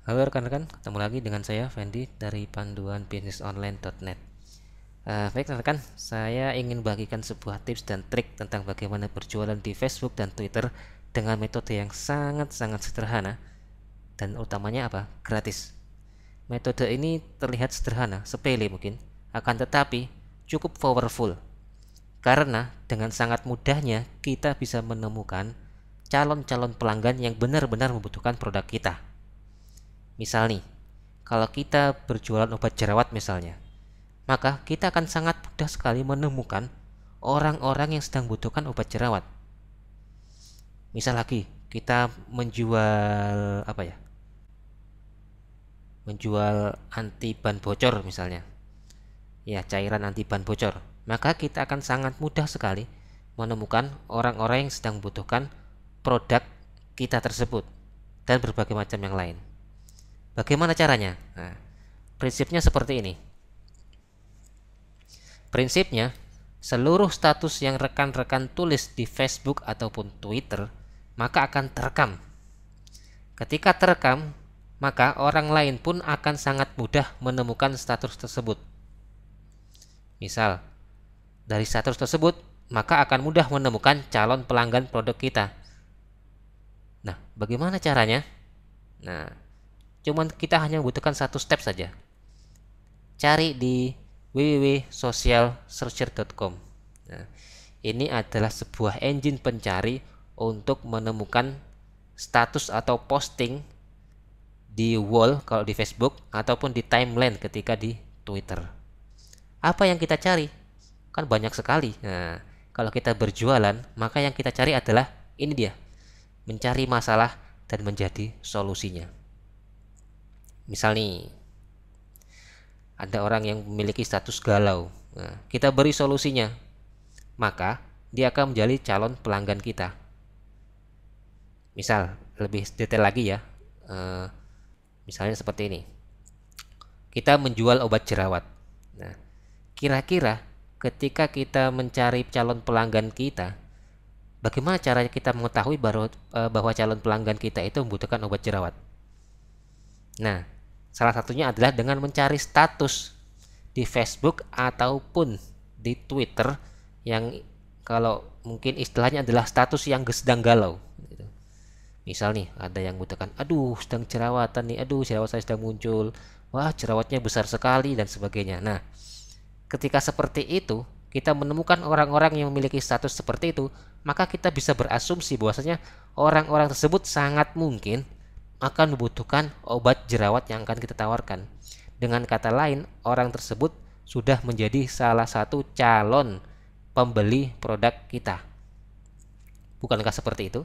Halo rekan-rekan, ketemu lagi dengan saya Fendi dari panduanbisnisonline.net. Baik rekan, saya ingin bagikan sebuah tips dan trik tentang bagaimana berjualan di Facebook dan Twitter dengan metode yang sangat-sangat sederhana dan utamanya apa? Gratis. Metode ini terlihat sederhana, sepele mungkin, akan tetapi cukup powerful karena dengan sangat mudahnya kita bisa menemukan calon-calon pelanggan yang benar-benar membutuhkan produk kita. Misal nih, kalau kita berjualan obat jerawat misalnya, maka kita akan sangat mudah sekali menemukan orang-orang yang sedang membutuhkan obat jerawat. Misal lagi, kita menjual apa ya? Menjual anti ban bocor misalnya. Ya, cairan anti ban bocor. Maka kita akan sangat mudah sekali menemukan orang-orang yang sedang membutuhkan produk kita tersebut dan berbagai macam yang lain. Bagaimana caranya? Nah, prinsipnya seperti ini. Prinsipnya, seluruh status yang rekan-rekan tulis di Facebook ataupun Twitter maka akan terekam. Ketika terekam, maka orang lain pun akan sangat mudah menemukan status tersebut. Misal, dari status tersebut, maka akan mudah menemukan calon pelanggan produk kita. Nah, bagaimana caranya? Nah, cuman kita hanya membutuhkan satu step saja. Cari di www.socialsearcher.com. Nah, ini adalah sebuah engine pencari untuk menemukan status atau posting di wall kalau di Facebook ataupun di timeline ketika di Twitter. Apa yang kita cari? Kan banyak sekali. Nah, kalau kita berjualan, maka yang kita cari adalah ini dia, mencari masalah dan menjadi solusinya. Misal nih, ada orang yang memiliki status galau. Nah, kita beri solusinya, maka dia akan menjadi calon pelanggan kita. Misal, lebih detail lagi ya. Misalnya seperti ini. Kita menjual obat jerawat. Nah, kira-kira ketika kita mencari calon pelanggan kita, bagaimana caranya kita mengetahui bahwa calon pelanggan kita itu membutuhkan obat jerawat? Nah, salah satunya adalah dengan mencari status di Facebook ataupun di Twitter yang kalau mungkin istilahnya adalah status yang sedang galau. Misal nih, ada yang membutuhkan, aduh sedang jerawatan nih, aduh jerawat saya sedang muncul, wah jerawatnya besar sekali dan sebagainya. Nah, ketika seperti itu, kita menemukan orang-orang yang memiliki status seperti itu, maka kita bisa berasumsi bahwasanya orang-orang tersebut sangat mungkin akan membutuhkan obat jerawat yang akan kita tawarkan. Dengan kata lain, orang tersebut sudah menjadi salah satu calon pembeli produk kita. Bukankah seperti itu?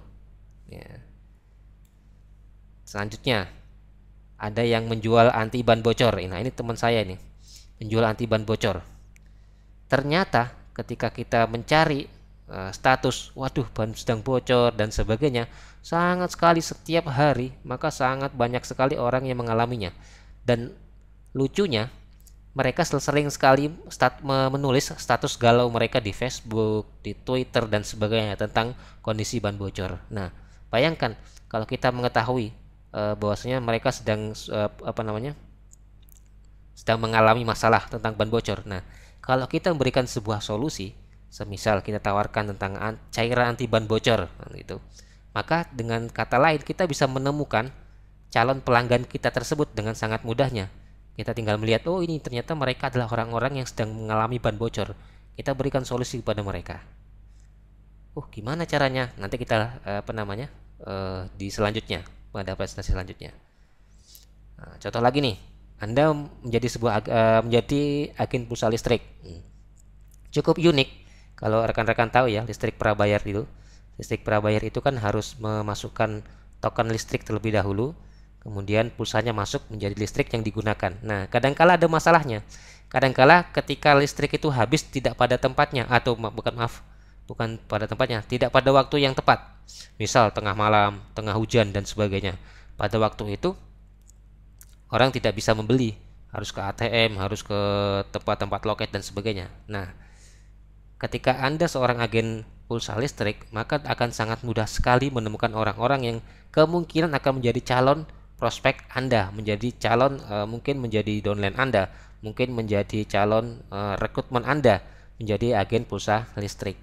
Ya. Selanjutnya, ada yang menjual anti ban bocor. Nah, ini teman saya nih, menjual anti ban bocor. Ternyata ketika kita mencari status, waduh ban sedang bocor dan sebagainya, sangat sekali setiap hari, maka sangat banyak sekali orang yang mengalaminya. Dan lucunya, mereka sering sekali menulis status galau mereka di Facebook, di Twitter dan sebagainya tentang kondisi ban bocor. Nah, bayangkan kalau kita mengetahui bahwasanya mereka sedang sedang mengalami masalah tentang ban bocor. Nah, kalau kita memberikan sebuah solusi, semisal kita tawarkan tentang cairan anti ban bocor gitu, maka dengan kata lain kita bisa menemukan calon pelanggan kita tersebut dengan sangat mudahnya. Kita tinggal melihat, oh ini ternyata mereka adalah orang-orang yang sedang mengalami ban bocor. Kita berikan solusi kepada mereka. Gimana caranya? Nanti kita di selanjutnya, pada presentasi selanjutnya. Nah, contoh lagi nih, Anda menjadi agen pulsa listrik. Cukup unik kalau rekan-rekan tahu ya, listrik prabayar itu. Listrik prabayar itu kan harus memasukkan token listrik terlebih dahulu, kemudian pulsanya masuk menjadi listrik yang digunakan. Nah, kadangkala ada masalahnya. Kadangkala ketika listrik itu habis tidak pada tempatnya, atau bukan pada tempatnya, tidak pada waktu yang tepat. Misal tengah malam, tengah hujan dan sebagainya. Pada waktu itu orang tidak bisa membeli, harus ke ATM, harus ke tempat-tempat loket dan sebagainya. Nah, ketika Anda seorang agen pulsa listrik, maka akan sangat mudah sekali menemukan orang-orang yang kemungkinan akan menjadi calon prospek Anda, menjadi calon mungkin menjadi downline Anda, mungkin menjadi calon rekrutmen Anda menjadi agen pulsa listrik.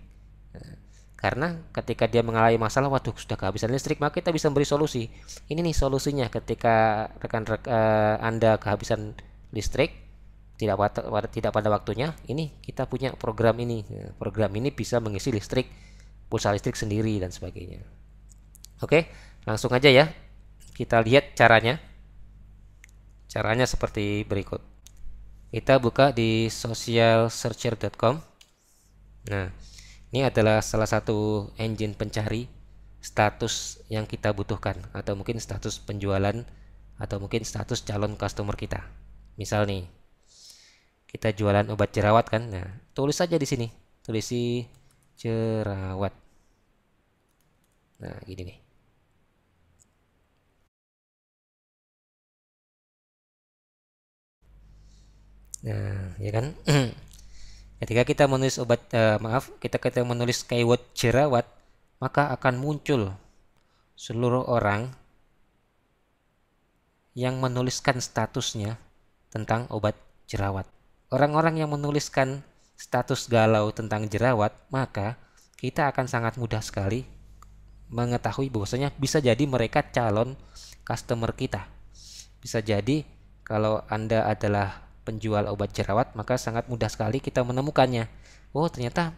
Karena ketika dia mengalami masalah, waduh sudah kehabisan listrik, maka kita bisa beri solusi. Ini nih solusinya ketika Anda kehabisan listrik, tidak pada waktunya, ini kita punya program ini. Program ini bisa mengisi listrik, pulsa listrik sendiri dan sebagainya. Oke, langsung aja ya. Kita lihat caranya. Caranya seperti berikut. Kita buka di socialsearcher.com. Nah, ini adalah salah satu engine pencari status yang kita butuhkan, atau mungkin status penjualan, atau mungkin status calon customer kita. Misal nih, kita jualan obat jerawat kan. Nah, tulis saja di sini. Tulisi jerawat. Nah, gini nih. Nah, ya kan? Ketika kita menulis kita menulis keyword jerawat, maka akan muncul seluruh orang yang menuliskan statusnya tentang obat jerawat. Orang-orang yang menuliskan status galau tentang jerawat, maka kita akan sangat mudah sekali mengetahui bahwasanya bisa jadi mereka calon customer kita. Bisa jadi kalau Anda adalah penjual obat jerawat, maka sangat mudah sekali kita menemukannya. Oh, ternyata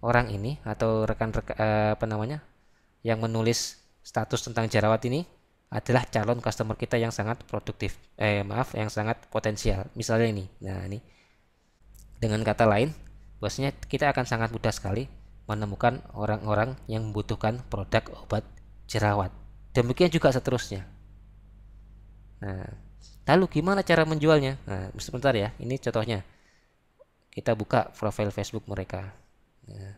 orang ini atau rekan-rekan yang menulis status tentang jerawat ini adalah calon customer kita yang sangat produktif. Yang sangat potensial. Misalnya ini. Nah, ini dengan kata lain, bahwasanya kita akan sangat mudah sekali menemukan orang-orang yang membutuhkan produk obat jerawat. Demikian juga seterusnya. Nah, lalu gimana cara menjualnya? Nah, sebentar ya, ini contohnya. Kita buka profil Facebook mereka. Nah,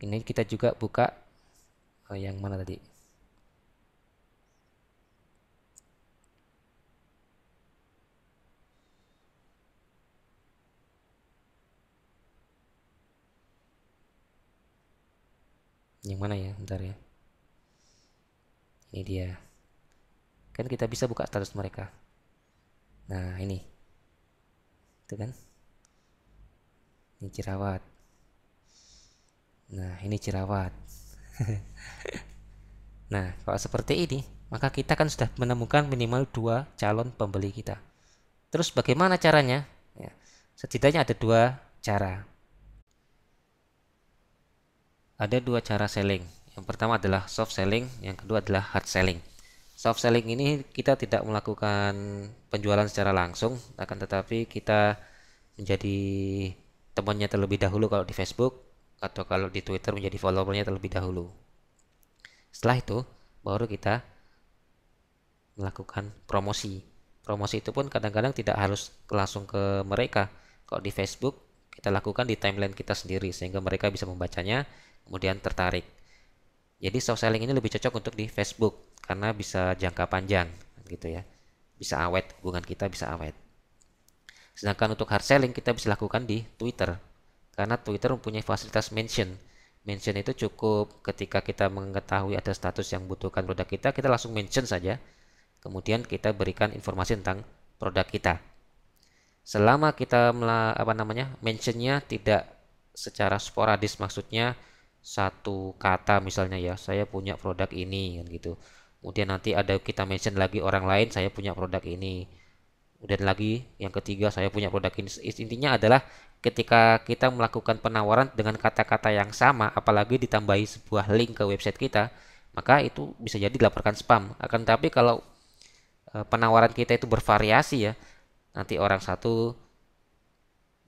ini kita juga buka yang mana tadi? Yang mana ya? Bentar ya. Ini dia. Kan kita bisa buka status mereka. Nah, ini. Itu kan? Ini jerawat. Nah, ini jerawat. Nah, kalau seperti ini, maka kita kan sudah menemukan minimal 2 calon pembeli kita. Terus bagaimana caranya? Ya, setidaknya ada 2 cara. Ada 2 cara selling. Yang pertama adalah soft selling, yang kedua adalah hard selling. Soft selling ini kita tidak melakukan penjualan secara langsung, akan tetapi kita menjadi temannya terlebih dahulu kalau di Facebook, atau kalau di Twitter menjadi followernya terlebih dahulu. Setelah itu baru kita melakukan promosi. Promosi itu pun kadang-kadang tidak harus langsung ke mereka. Kalau di Facebook kita lakukan di timeline kita sendiri sehingga mereka bisa membacanya kemudian tertarik. Jadi soft selling ini lebih cocok untuk di Facebook karena bisa jangka panjang gitu ya. Bisa awet, hubungan kita bisa awet. Sedangkan untuk hard selling kita bisa lakukan di Twitter. Karena Twitter mempunyai fasilitas mention. Mention itu cukup ketika kita mengetahui ada status yang membutuhkan produk kita, kita langsung mention saja. Kemudian kita berikan informasi tentang produk kita. Selama kita mentionnya tidak secara sporadis, maksudnya satu kata misalnya ya, saya punya produk ini kan gitu. Kemudian nanti ada kita mention lagi orang lain, saya punya produk ini. Kemudian lagi yang ketiga, saya punya produk ini. Intinya adalah ketika kita melakukan penawaran dengan kata-kata yang sama, apalagi ditambahi sebuah link ke website kita, maka itu bisa jadi dilaporkan spam. Akan tetapi kalau penawaran kita itu bervariasi ya, nanti orang satu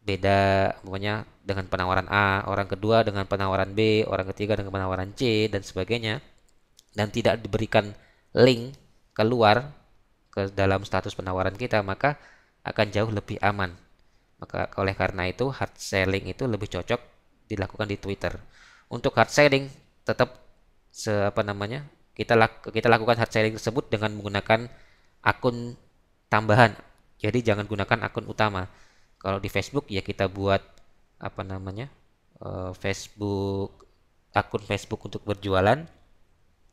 beda pokoknya dengan penawaran A, orang kedua dengan penawaran B, orang ketiga dengan penawaran C dan sebagainya, dan tidak diberikan link keluar ke dalam status penawaran kita, maka akan jauh lebih aman. Maka oleh karena itu hard selling itu lebih cocok dilakukan di Twitter. Untuk hard selling tetap kita lakukan hard selling tersebut dengan menggunakan akun tambahan. Jadi jangan gunakan akun utama. Kalau di Facebook ya kita buat Facebook akun Facebook untuk berjualan.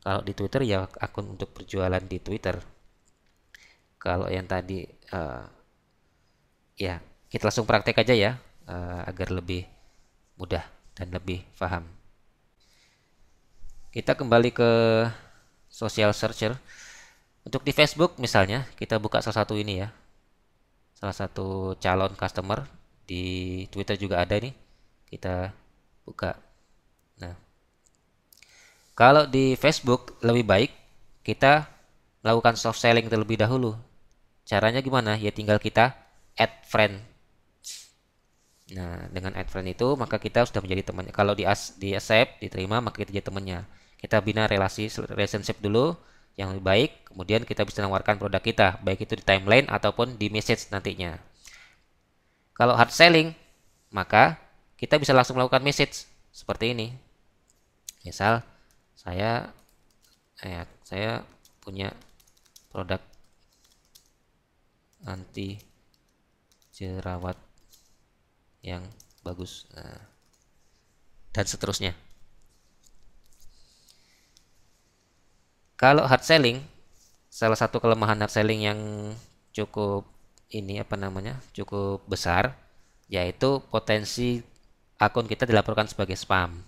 Kalau di Twitter ya akun untuk berjualan di Twitter. Kalau yang tadi ya kita langsung praktek aja ya, agar lebih mudah dan lebih paham. Kita kembali ke social searcher. Untuk di Facebook misalnya, kita buka salah satu ini ya, salah satu calon customer. Di Twitter juga ada nih, kita buka. Nah, kalau di Facebook lebih baik kita melakukan soft selling terlebih dahulu. Caranya gimana? Ya tinggal kita add friend. Nah, dengan add friend itu maka kita sudah menjadi temannya. Kalau di accept, diterima, maka kita jadi temannya. Kita bina relationship dulu yang lebih baik, kemudian kita bisa menawarkan produk kita, baik itu di timeline ataupun di message nantinya. Kalau hard selling, maka kita bisa langsung melakukan message seperti ini. Misal saya punya produk anti jerawat yang bagus, dan seterusnya. Kalau hard selling, salah satu kelemahan hard selling yang cukup cukup besar, yaitu potensi akun kita dilaporkan sebagai spam.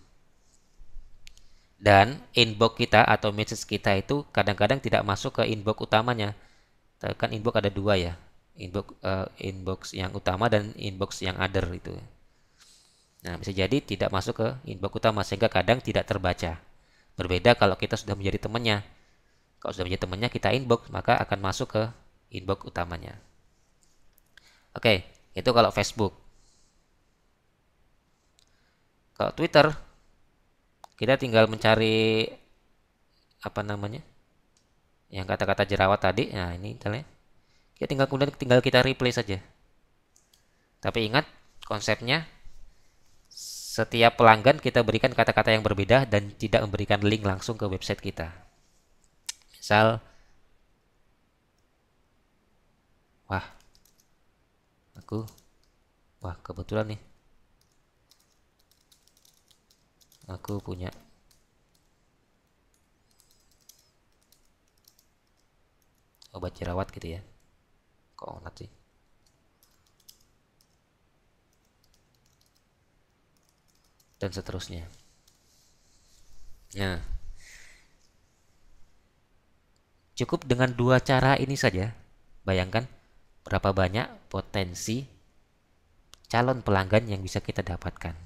Dan inbox kita atau message kita itu kadang-kadang tidak masuk ke inbox utamanya. Kan inbox ada dua ya, inbox yang utama dan inbox yang other itu. Nah, bisa jadi tidak masuk ke inbox utama sehingga kadang tidak terbaca. Berbeda kalau kita sudah menjadi temannya. Kalau sudah menjadi temannya kita inbox, maka akan masuk ke inbox utamanya. Oke, itu kalau Facebook. Kalau Twitter, kita tinggal mencari yang kata-kata jerawat tadi. Nah, ini misalnya kita tinggal kita replay saja. Tapi ingat konsepnya, setiap pelanggan kita berikan kata-kata yang berbeda dan tidak memberikan link langsung ke website kita. Misal, kebetulan nih, aku punya obat jerawat gitu ya. Kok onat sih? Dan seterusnya. Nah, cukup dengan dua cara ini saja. Bayangkan berapa banyak potensi calon pelanggan yang bisa kita dapatkan.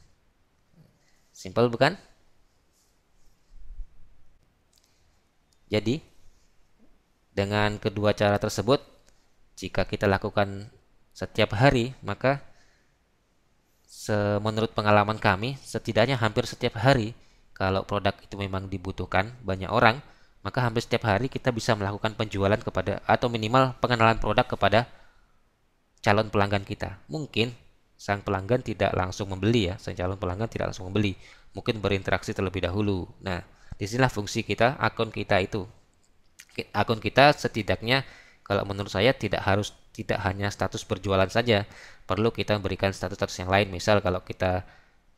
Simple bukan? Jadi, dengan kedua cara tersebut, jika kita lakukan setiap hari, maka menurut pengalaman kami, setidaknya hampir setiap hari, kalau produk itu memang dibutuhkan banyak orang, maka hampir setiap hari kita bisa melakukan penjualan kepada, atau minimal pengenalan produk kepada calon pelanggan kita. Mungkin sang pelanggan tidak langsung membeli ya, sang calon pelanggan tidak langsung membeli, mungkin berinteraksi terlebih dahulu. Nah, disinilah fungsi kita, akun kita itu. Akun kita setidaknya kalau menurut saya tidak hanya status berjualan saja, perlu kita berikan status-status yang lain. Misal kalau kita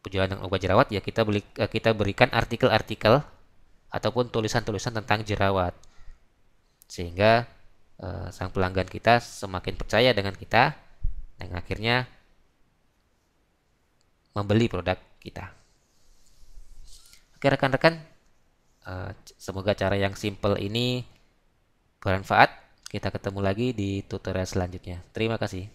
berjualan dengan obat jerawat ya kita berikan artikel-artikel ataupun tulisan-tulisan tentang jerawat, sehingga sang pelanggan kita semakin percaya dengan kita dan akhirnya membeli produk kita. Oke rekan-rekan, semoga cara yang simple ini bermanfaat. Kita ketemu lagi di tutorial selanjutnya. Terima kasih.